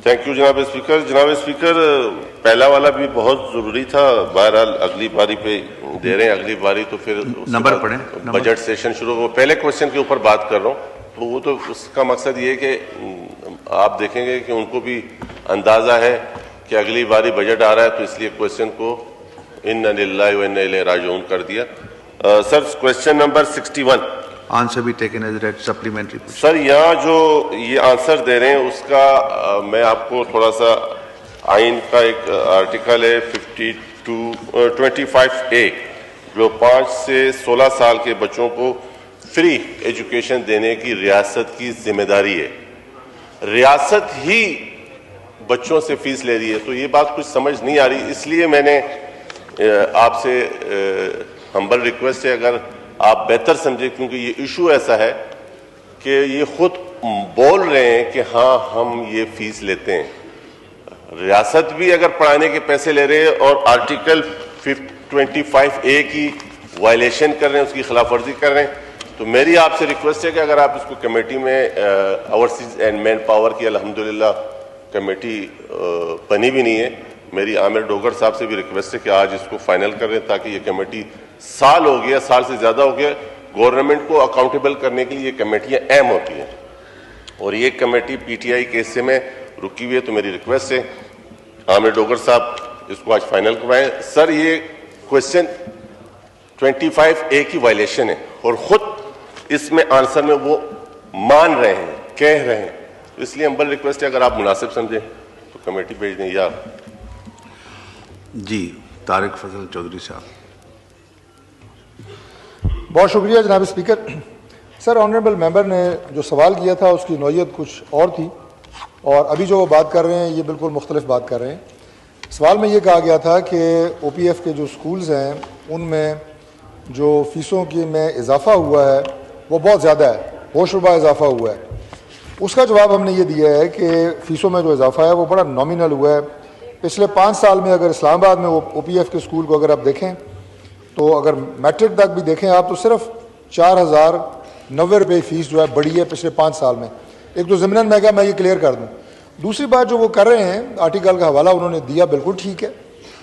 Thank you जनाब speaker. जनाब speaker, पहला वाला भी बहुत ज़रूरी था, बहरहाल अगली बारी पे दे रहे हैं, अगली बारी तो फिर नंबर पढ़ें, बजट सेशन शुरू हो। पहले क्वेश्चन के ऊपर बात कर रहा हूँ, तो वो तो उसका मकसद ये है कि आप देखेंगे कि उनको भी अंदाज़ा है कि अगली बारी बजट आ रहा है, तो इसलिए क्वेश्चन को इन्ना लिल्लाहि व इन्ना इलैहि राजिऊन कर दिया। Sir, question number 61। आंसर भी taken as read, supplementary. Sir, यहाँ जो ये आंसर दे रहे हैं उसका मैं आपको थोड़ा सा आइन का एक आर्टिकल है 25A, जो 5 से 16 साल के बच्चों को फ्री एजुकेशन देने की रियासत की जिम्मेदारी है। रियासत ही बच्चों से फीस ले रही है, तो ये बात कुछ समझ नहीं आ रही, इसलिए मैंने आपसे हम्बल रिक्वेस्ट है, अगर आप बेहतर समझे, क्योंकि ये इशू ऐसा है कि ये खुद बोल रहे हैं कि हाँ हम ये फीस लेते हैं, रियासत भी अगर पढ़ाने के पैसे ले रहे हैं और आर्टिकल 25A की वायलेशन कर रहे हैं, उसकी खिलाफवर्जी कर रहे हैं, तो मेरी आपसे रिक्वेस्ट है कि अगर आप इसको कमेटी में ओवरसीज एंड मैन पावर की अल्हम्दुलिल्लाह कमेटी बनी भी नहीं है, मेरी आमिर डोगर साहब से भी रिक्वेस्ट है कि आज इसको फाइनल कर दें, ताकि ये कमेटी साल हो गया, साल से ज़्यादा हो गया, गवर्नमेंट को अकाउंटेबल करने के लिए ये कमेटियाँ अहम होती हैं, और ये कमेटी PTI के हिस्से में रुकी हुई है। तो मेरी रिक्वेस्ट है आमिर डोगर साहब इसको आज फाइनल करवाएं। सर, ये क्वेश्चन 25A की वायलेशन है, और ख़ुद इसमें आंसर में वो मान रहे हैं, कह रहे हैं, तो इसलिए हम्बल रिक्वेस्ट है, अगर आप मुनासिब समझें तो कमेटी भेज दें। या जी, तारिक फजल चौधरी साहब। बहुत शुक्रिया जनाब स्पीकर। सर, ऑनरेबल मेंबर ने जो सवाल किया था उसकी नौयत कुछ और थी, और अभी जो वो बात कर रहे हैं ये बिल्कुल मुख्तलिफ बात कर रहे हैं। सवाल में ये कहा गया था कि OPF के जो स्कूल्स हैं उनमें जो फ़ीसों की में इजाफ़ा हुआ है वो बहुत ज़्यादा है, होशरुबा इजाफ़ा हुआ है। उसका जवाब हमने ये दिया है कि फ़ीसों में जो इजाफ़ा है वो बड़ा नॉमिनल हुआ है। पिछले 5 साल में अगर इस्लामाबाद में वो OPF के स्कूल को अगर आप देखें, तो अगर मैट्रिक तक भी देखें आप, तो सिर्फ 4090 रुपये फ़ीस जो है बढ़ी है पिछले 5 साल में। एक तो ज़मीनन मैं क्या, मैं ये क्लियर कर दूँ। दूसरी बात जो वो कर रहे हैं, आर्टिकल का हवाला उन्होंने दिया, बिल्कुल ठीक है,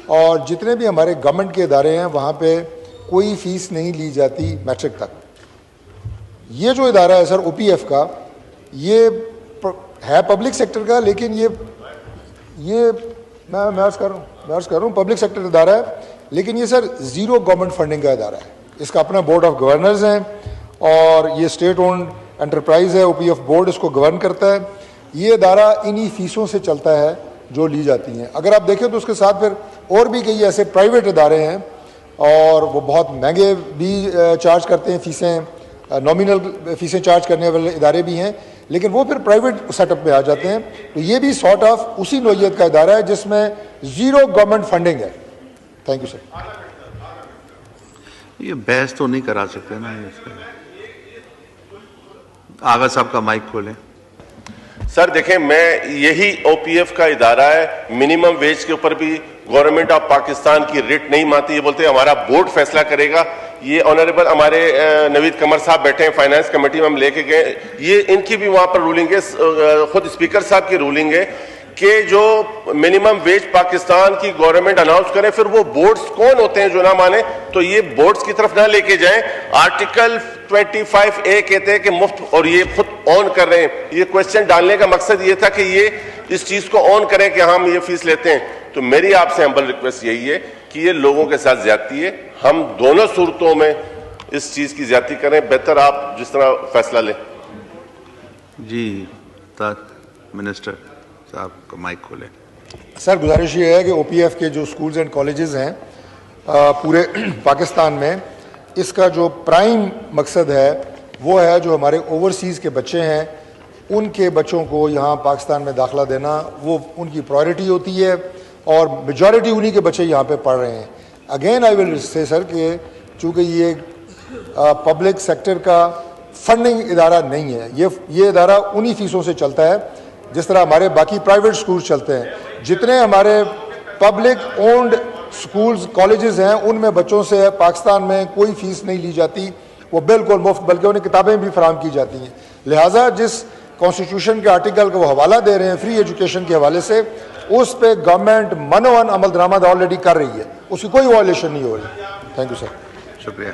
और जितने भी हमारे गवर्नमेंट के इदारे हैं वहाँ पे कोई फ़ीस नहीं ली जाती मैट्रिक तक। ये जो इदारा है सर OPF का, ये है पब्लिक सेक्टर का, लेकिन ये मैं अर्ज़ कर रहा हूँ पब्लिक सेक्टर इदारा है, लेकिन ये सर ज़ीरो गवर्नमेंट फंडिंग का इदारा है। इसका अपना बोर्ड ऑफ गवर्नर्स हैं, और ये स्टेट ओन्ड एंटरप्राइज़ है, OPF बोर्ड इसको गवर्न करता है। ये इदारा इन्हीं फ़ीसों से चलता है जो ली जाती हैं। अगर आप देखें तो उसके साथ फिर और भी कई ऐसे प्राइवेट इदारे हैं, और वो बहुत महंगे भी चार्ज करते हैं फ़ीसें, नॉमिनल फ़ीसें चार्ज करने वाले इदारे भी हैं, लेकिन वो फिर प्राइवेट सेटअप में आ जाते हैं। तो ये भी सॉर्ट ऑफ उसी नौइयत का इदारा है जिसमें ज़ीरो गवर्नमेंट फंडिंग है। Thank you sir. ये बहस तो नहीं करा सकते ना, आगा साहब का माइक खोलें। सर देखें, मैं यही OPF का इदारा है, मिनिमम वेज के ऊपर भी गवर्नमेंट ऑफ पाकिस्तान की रेट नहीं मानती। ये बोलते हैं हमारा बोर्ड फैसला करेगा। ये ऑनरेबल हमारे नवीद कमर साहब बैठे हैं, फाइनेंस कमेटी में हम लेके गए, ये इनकी भी वहां पर रूलिंग है, खुद स्पीकर साहब की रूलिंग है कि जो मिनिमम वेज पाकिस्तान की गवर्नमेंट अनाउंस करे, फिर वो बोर्ड्स कौन होते हैं जो ना माने, तो ये बोर्ड्स की तरफ ना लेके जाएं। आर्टिकल 25A कहते हैं कि मुफ्त, और ये खुद ऑन कर रहे हैं। ये क्वेश्चन डालने का मकसद ये था कि ये इस चीज को ऑन करें कि हम ये फीस लेते हैं। तो मेरी आपसे हम्बल रिक्वेस्ट यही है कि ये लोगों के साथ ज्यादती है, हम दोनों सूरतों में इस चीज की ज्यादती करें। बेहतर आप जिस तरह फैसला लें। जी, मिनिस्टर साहब का माइक खोलें। सर, गुजारिश ये है कि OPF के जो स्कूल्स एंड कॉलेजेस हैं पूरे पाकिस्तान में, इसका जो प्राइम मकसद है वो है जो हमारे ओवरसीज़ के बच्चे हैं उनके बच्चों को यहाँ पाकिस्तान में दाखिला देना, वो उनकी प्रायोरिटी होती है, और मेजॉरिटी उन्हीं के बच्चे यहाँ पे पढ़ रहे हैं। Again I will say sir कि चूँकि ये पब्लिक सेक्टर का फंडिंग इदारा नहीं है, ये इदारा उन्हीं फीसों से चलता है जिस तरह हमारे बाकी प्राइवेट स्कूल चलते हैं। जितने हमारे पब्लिक ओन्ड स्कूल्स कॉलेजेस हैं उनमें बच्चों से पाकिस्तान में कोई फ़ीस नहीं ली जाती, वो बिल्कुल मुफ्त, बल्कि उन्हें किताबें भी फराहम की जाती हैं। लिहाजा जिस कॉन्स्टिट्यूशन के आर्टिकल का वो हवाला दे रहे हैं फ्री एजुकेशन के हवाले से, उस पे गवर्नमेंट मनोवन अमल दरामद ऑलरेडी कर रही है, उसकी कोई वायलेशन नहीं हो रही। Thank you sir. शुक्रिया।